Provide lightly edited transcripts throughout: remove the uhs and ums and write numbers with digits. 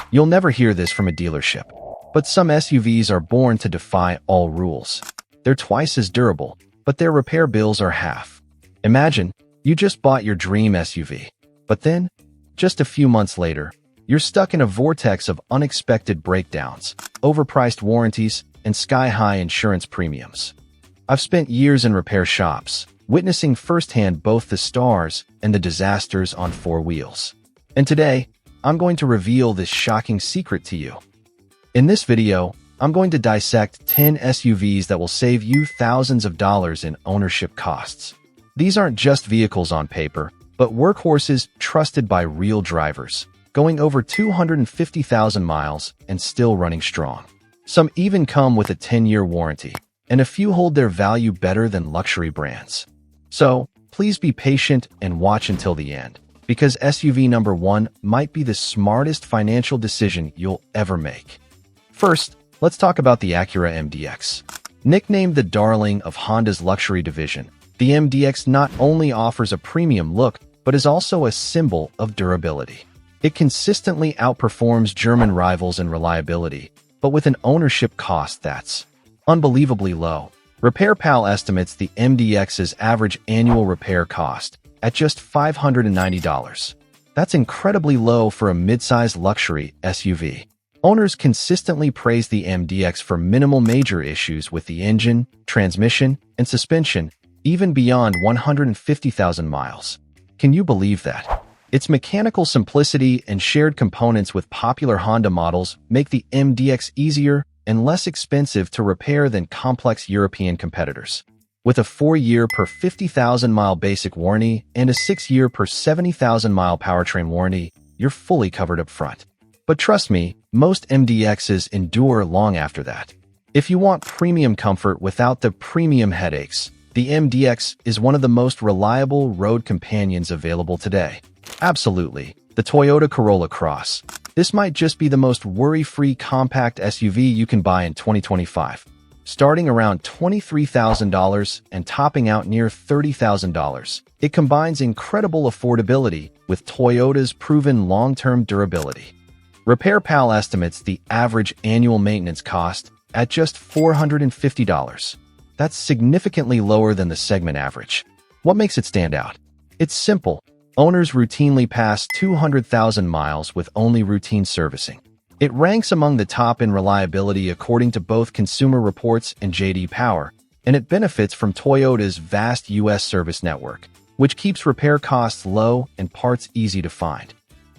You'll never hear this from a dealership. But some SUVs are born to defy all rules. They're twice as durable, but their repair bills are half. Imagine, you just bought your dream SUV. But then, just a few months later, you're stuck in a vortex of unexpected breakdowns, overpriced warranties, and sky-high insurance premiums. I've spent years in repair shops, witnessing firsthand both the stars and the disasters on four wheels. And today, I'm going to reveal this shocking secret to you. In this video, I'm going to dissect 10 SUVs that will save you thousands of dollars in ownership costs. These aren't just vehicles on paper, but workhorses trusted by real drivers, going over 250,000 miles and still running strong. Some even come with a 10-year warranty, and a few hold their value better than luxury brands. So, please be patient and watch until the end, because SUV number 1 might be the smartest financial decision you'll ever make. First, let's talk about the Acura MDX. Nicknamed the darling of Honda's luxury division, the MDX not only offers a premium look, but is also a symbol of durability. It consistently outperforms German rivals in reliability, but with an ownership cost that's unbelievably low. RepairPal estimates the MDX's average annual repair cost at just $590. That's incredibly low for a mid-size luxury SUV. Owners consistently praise the MDX for minimal major issues with the engine, transmission, and suspension, even beyond 150,000 miles. Can you believe that? Its mechanical simplicity and shared components with popular Honda models make the MDX easier and less expensive to repair than complex European competitors. With a 4-year per 50,000-mile basic warranty and a 6-year per 70,000-mile powertrain warranty, you're fully covered up front. But trust me, most MDXs endure long after that. If you want premium comfort without the premium headaches, the MDX is one of the most reliable road companions available today. Absolutely, the Toyota Corolla Cross. This might just be the most worry-free compact SUV you can buy in 2025. Starting around $23,000 and topping out near $30,000, it combines incredible affordability with Toyota's proven long-term durability. RepairPal estimates the average annual maintenance cost at just $450. That's significantly lower than the segment average. What makes it stand out? It's simple. Owners routinely pass 200,000 miles with only routine servicing. It ranks among the top in reliability according to both Consumer Reports and J.D. Power, and it benefits from Toyota's vast U.S. service network, which keeps repair costs low and parts easy to find.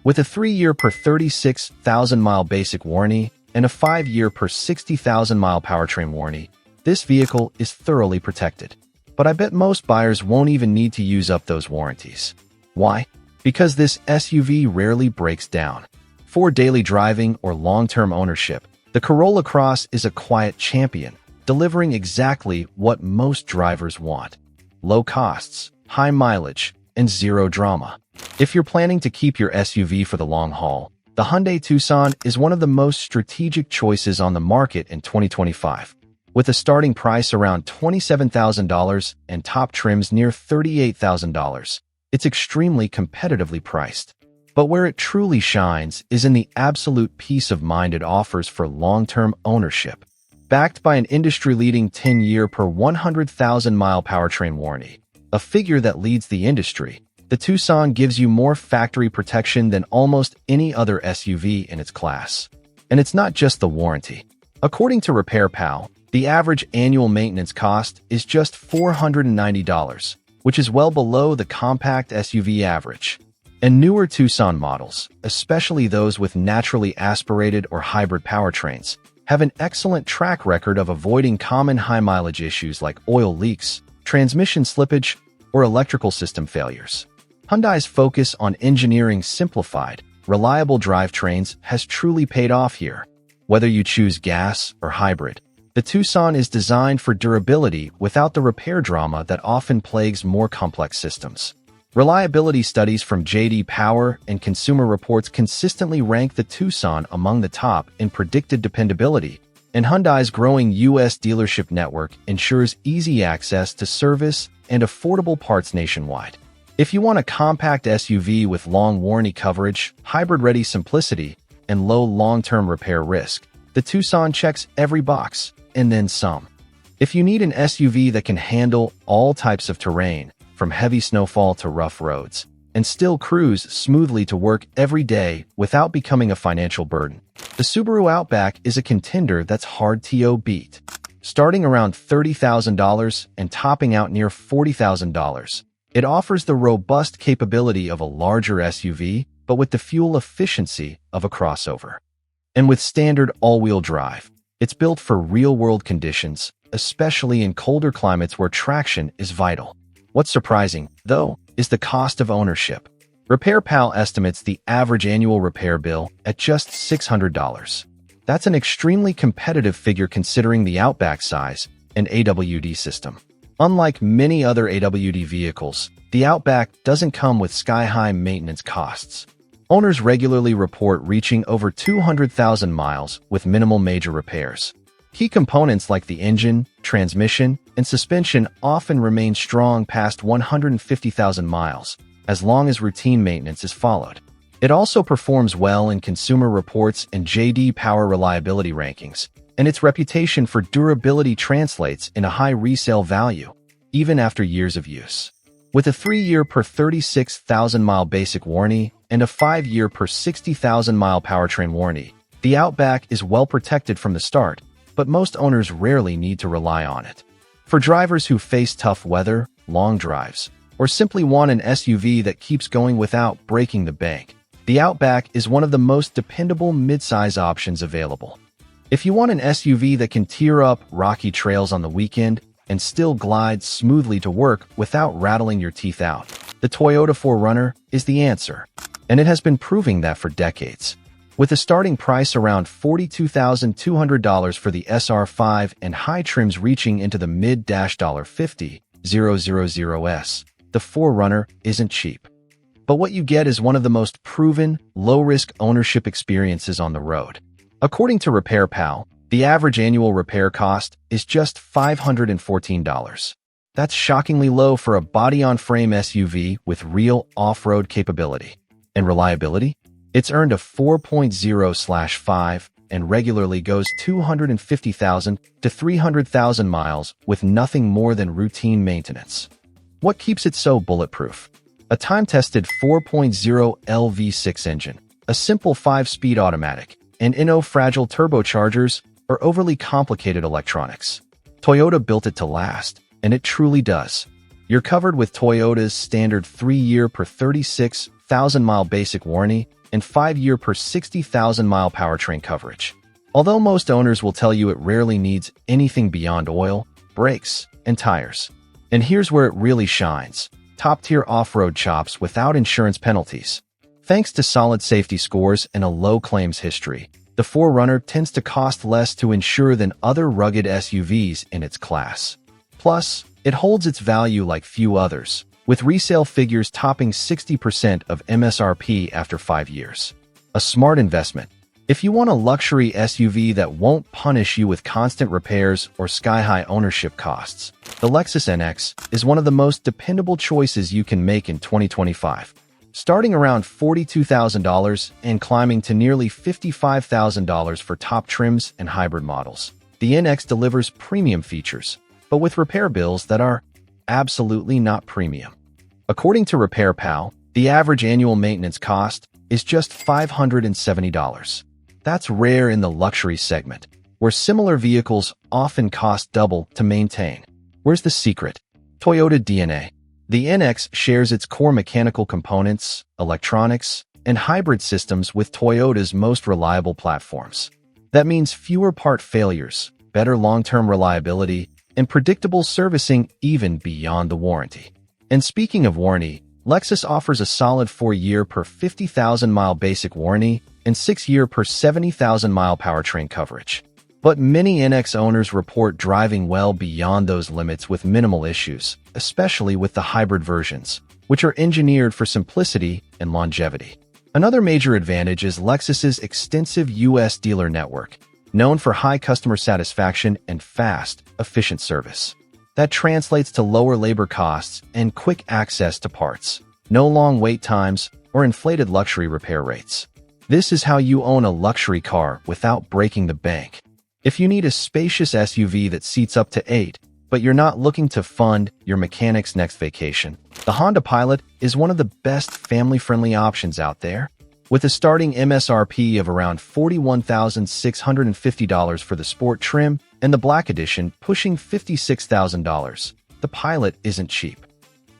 With a 3-year per 36,000-mile basic warranty and a 5-year per 60,000-mile powertrain warranty, this vehicle is thoroughly protected. But I bet most buyers won't even need to use up those warranties. Why? Because this SUV rarely breaks down. For daily driving or long-term ownership, the Corolla Cross is a quiet champion, delivering exactly what most drivers want: low costs, high mileage, and zero drama. If you're planning to keep your SUV for the long haul, the Hyundai Tucson is one of the most strategic choices on the market in 2025. With a starting price around $27,000 and top trims near $38,000, it's extremely competitively priced. But where it truly shines is in the absolute peace of mind it offers for long-term ownership. Backed by an industry-leading 10-year per 100,000-mile powertrain warranty, a figure that leads the industry, the Tucson gives you more factory protection than almost any other SUV in its class. And it's not just the warranty. According to RepairPal, the average annual maintenance cost is just $490, which is well below the compact SUV average. And newer Tucson models, especially those with naturally aspirated or hybrid powertrains, have an excellent track record of avoiding common high-mileage issues like oil leaks, transmission slippage, or electrical system failures. Hyundai's focus on engineering simplified, reliable drivetrains has truly paid off here. Whether you choose gas or hybrid, the Tucson is designed for durability without the repair drama that often plagues more complex systems. Reliability studies from J.D. Power and Consumer Reports consistently rank the Tucson among the top in predicted dependability, and Hyundai's growing U.S. dealership network ensures easy access to service and affordable parts nationwide. If you want a compact SUV with long warranty coverage, hybrid-ready simplicity, and low long-term repair risk, the Tucson checks every box, and then some. If you need an SUV that can handle all types of terrain, from heavy snowfall to rough roads, and still cruise smoothly to work every day without becoming a financial burden, the Subaru Outback is a contender that's hard to beat. Starting around $30,000 and topping out near $40,000, it offers the robust capability of a larger SUV, but with the fuel efficiency of a crossover. And with standard all-wheel drive, it's built for real-world conditions, especially in colder climates where traction is vital. What's surprising, though, is the cost of ownership. RepairPal estimates the average annual repair bill at just $600. That's an extremely competitive figure considering the Outback size and AWD system. Unlike many other AWD vehicles, the Outback doesn't come with sky-high maintenance costs. Owners regularly report reaching over 200,000 miles with minimal major repairs. Key components like the engine, transmission, and suspension often remain strong past 150,000 miles, as long as routine maintenance is followed. It also performs well in Consumer Reports and J.D. Power reliability rankings, and its reputation for durability translates in a high resale value, even after years of use. With a 3-year per 36,000-mile basic warranty and a 5-year per 60,000-mile powertrain warranty, the Outback is well protected from the start, but most owners rarely need to rely on it. For drivers who face tough weather, long drives, or simply want an SUV that keeps going without breaking the bank, the Outback is one of the most dependable midsize options available. If you want an SUV that can tear up rocky trails on the weekend and still glide smoothly to work without rattling your teeth out, the Toyota 4Runner is the answer, and it has been proving that for decades. With a starting price around $42,200 for the SR5 and high trims reaching into the mid-$50,000s, the 4Runner isn't cheap. But what you get is one of the most proven, low-risk ownership experiences on the road. According to RepairPal, the average annual repair cost is just $514. That's shockingly low for a body-on-frame SUV with real off-road capability. And reliability? It's earned a 4.0/5 and regularly goes 250,000 to 300,000 miles with nothing more than routine maintenance. What keeps it so bulletproof? A time-tested 4.0L V6 engine, a simple 5-speed automatic, and fragile turbochargers or overly complicated electronics. Toyota built it to last, and it truly does. You're covered with Toyota's standard 3-year per 36,000-mile basic warranty and 5-year per 60,000-mile powertrain coverage. Although most owners will tell you it rarely needs anything beyond oil, brakes, and tires. And here's where it really shines. Top-tier off-road chops without insurance penalties. Thanks to solid safety scores and a low claims history, the 4Runner tends to cost less to insure than other rugged SUVs in its class. Plus, it holds its value like few others, with resale figures topping 60% of MSRP after 5 years. A smart investment. If you want a luxury SUV that won't punish you with constant repairs or sky-high ownership costs, the Lexus NX is one of the most dependable choices you can make in 2025. Starting around $42,000 and climbing to nearly $55,000 for top trims and hybrid models, the NX delivers premium features, but with repair bills that are absolutely not premium. According to RepairPal, the average annual maintenance cost is just $570. That's rare in the luxury segment, where similar vehicles often cost double to maintain. Where's the secret? Toyota DNA. The NX shares its core mechanical components, electronics, and hybrid systems with Toyota's most reliable platforms. That means fewer part failures, better long-term reliability, and predictable servicing even beyond the warranty. And speaking of warranty, Lexus offers a solid 4-year per 50,000-mile basic warranty and 6-year per 70,000-mile powertrain coverage. But many NX owners report driving well beyond those limits with minimal issues, especially with the hybrid versions, which are engineered for simplicity and longevity. Another major advantage is Lexus's extensive U.S. dealer network, known for high customer satisfaction and fast, efficient service. That translates to lower labor costs and quick access to parts, no long wait times, or inflated luxury repair rates. This is how you own a luxury car without breaking the bank. If you need a spacious SUV that seats up to 8, but you're not looking to fund your mechanic's next vacation, the Honda Pilot is one of the best family-friendly options out there. With a starting MSRP of around $41,650 for the Sport trim and the Black Edition pushing $56,000, the Pilot isn't cheap.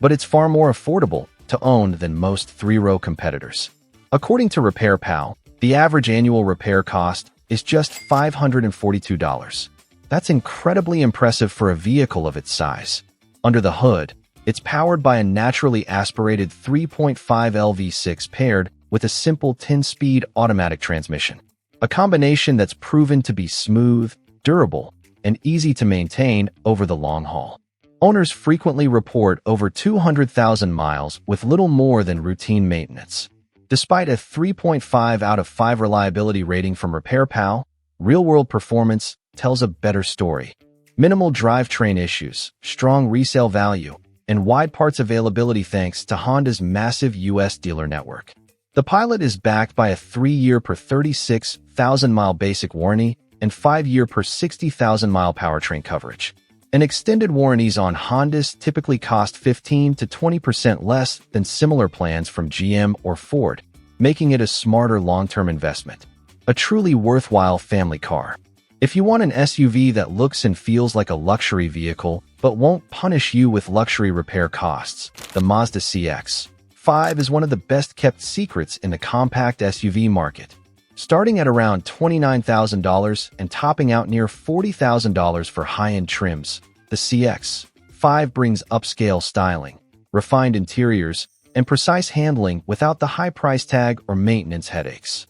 But it's far more affordable to own than most three-row competitors. According to RepairPal, the average annual repair cost is just $542. That's incredibly impressive for a vehicle of its size. Under the hood, it's powered by a naturally aspirated 3.5L V6 paired with a simple 10-speed automatic transmission, a combination that's proven to be smooth, durable, and easy to maintain over the long haul. Owners frequently report over 200,000 miles with little more than routine maintenance. Despite a 3.5 out of 5 reliability rating from RepairPal, real-world performance tells a better story. Minimal drivetrain issues, strong resale value, and wide parts availability thanks to Honda's massive U.S. dealer network. The Pilot is backed by a 3-year per 36,000-mile basic warranty and 5-year per 60,000-mile powertrain coverage. And extended warranties on Hondas typically cost 15 to 20% less than similar plans from GM or Ford, making it a smarter long-term investment. A truly worthwhile family car. If you want an SUV that looks and feels like a luxury vehicle but won't punish you with luxury repair costs, the Mazda CX-5 is one of the best-kept secrets in the compact SUV market. Starting at around $29,000 and topping out near $40,000 for high-end trims, the CX-5 brings upscale styling, refined interiors, and precise handling without the high price tag or maintenance headaches.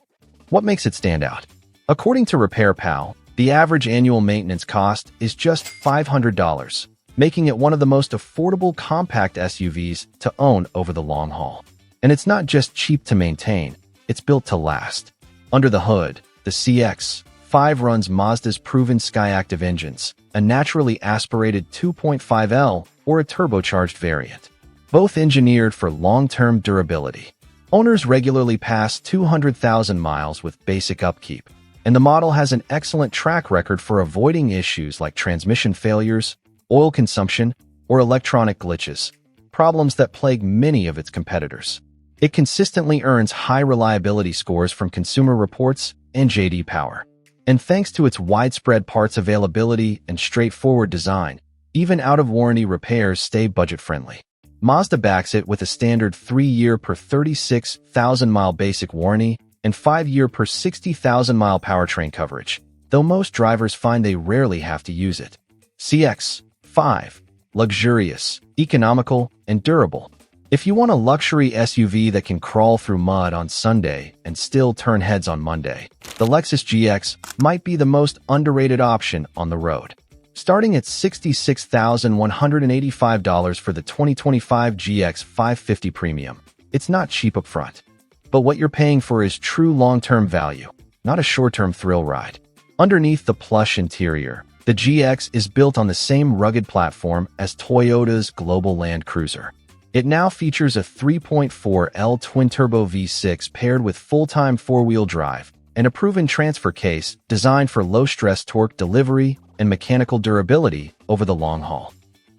What makes it stand out? According to RepairPal, the average annual maintenance cost is just $500, making it one of the most affordable compact SUVs to own over the long haul. And it's not just cheap to maintain, it's built to last. Under the hood, the CX-5 runs Mazda's proven Skyactiv engines, a naturally aspirated 2.5L or a turbocharged variant, both engineered for long-term durability. Owners regularly pass 200,000 miles with basic upkeep, and the model has an excellent track record for avoiding issues like transmission failures, oil consumption, or electronic glitches, problems that plague many of its competitors. It consistently earns high reliability scores from Consumer Reports and J.D. Power. And thanks to its widespread parts availability and straightforward design, even out-of-warranty repairs stay budget-friendly. Mazda backs it with a standard 3-year per 36,000-mile basic warranty and 5-year per 60,000-mile powertrain coverage, though most drivers find they rarely have to use it. CX-5. Luxurious, economical, and durable. If you want a luxury SUV that can crawl through mud on Sunday and still turn heads on Monday, the Lexus GX might be the most underrated option on the road. Starting at $66,185 for the 2025 GX 550 Premium, it's not cheap up front. But what you're paying for is true long-term value, not a short-term thrill ride. Underneath the plush interior, the GX is built on the same rugged platform as Toyota's global Land Cruiser. It now features a 3.4L twin-turbo V6 paired with full-time four-wheel drive and a proven transfer case designed for low-stress torque delivery and mechanical durability over the long haul.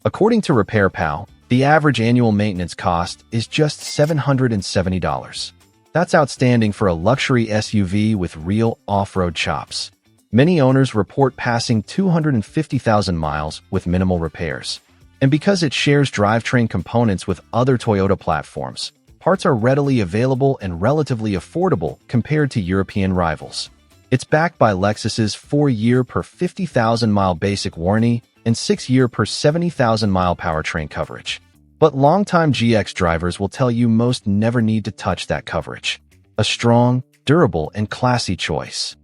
According to RepairPal, the average annual maintenance cost is just $770. That's outstanding for a luxury SUV with real off-road chops. Many owners report passing 250,000 miles with minimal repairs. And because it shares drivetrain components with other Toyota platforms, parts are readily available and relatively affordable compared to European rivals. It's backed by Lexus's 4-year per 50,000-mile basic warranty and 6-year per 70,000-mile powertrain coverage. But longtime GX drivers will tell you most never need to touch that coverage. A strong, durable, and classy choice.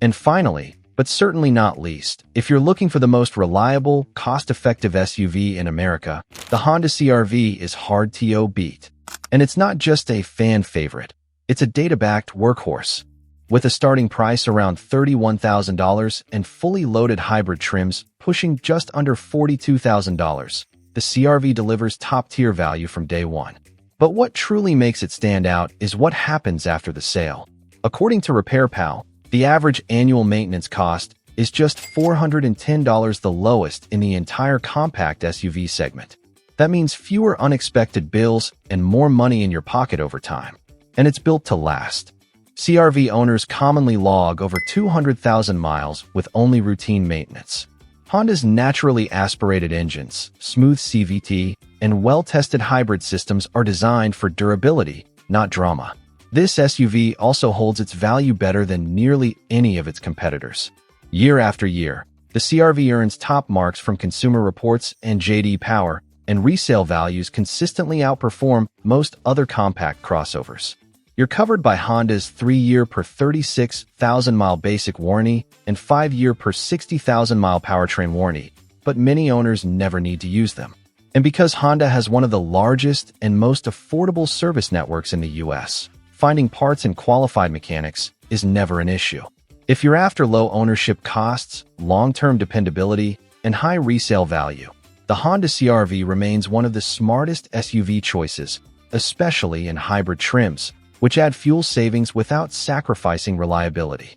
And finally, but certainly not least, if you're looking for the most reliable, cost-effective SUV in America, the Honda CR-V is hard to beat. And it's not just a fan favorite, it's a data-backed workhorse. With a starting price around $31,000 and fully loaded hybrid trims pushing just under $42,000, the CR-V delivers top-tier value from day one. But what truly makes it stand out is what happens after the sale. According to RepairPal, the average annual maintenance cost is just $410, the lowest in the entire compact SUV segment. That means fewer unexpected bills and more money in your pocket over time. And it's built to last. CR-V owners commonly log over 200,000 miles with only routine maintenance. Honda's naturally aspirated engines, smooth CVT, and well-tested hybrid systems are designed for durability, not drama. This SUV also holds its value better than nearly any of its competitors. Year after year, the CR-V earns top marks from Consumer Reports and J.D. Power, and resale values consistently outperform most other compact crossovers. You're covered by Honda's 3-year per 36,000-mile basic warranty and 5-year per 60,000-mile powertrain warranty, but many owners never need to use them. And because Honda has one of the largest and most affordable service networks in the U.S., finding parts and qualified mechanics is never an issue. If you're after low ownership costs, long-term dependability, and high resale value, the Honda CR-V remains one of the smartest SUV choices, especially in hybrid trims, which add fuel savings without sacrificing reliability.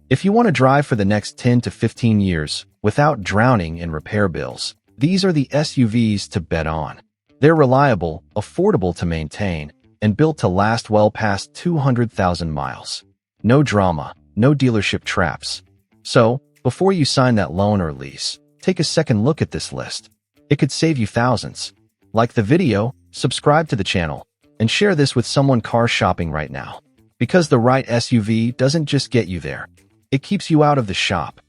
If you want to drive for the next 10 to 15 years without drowning in repair bills, these are the SUVs to bet on. They're reliable, affordable to maintain, and built to last well past 200,000 miles. No drama, no dealership traps. So, before you sign that loan or lease, take a second look at this list. It could save you thousands. Like the video, subscribe to the channel, and share this with someone car shopping right now. Because the right SUV doesn't just get you there. It keeps you out of the shop.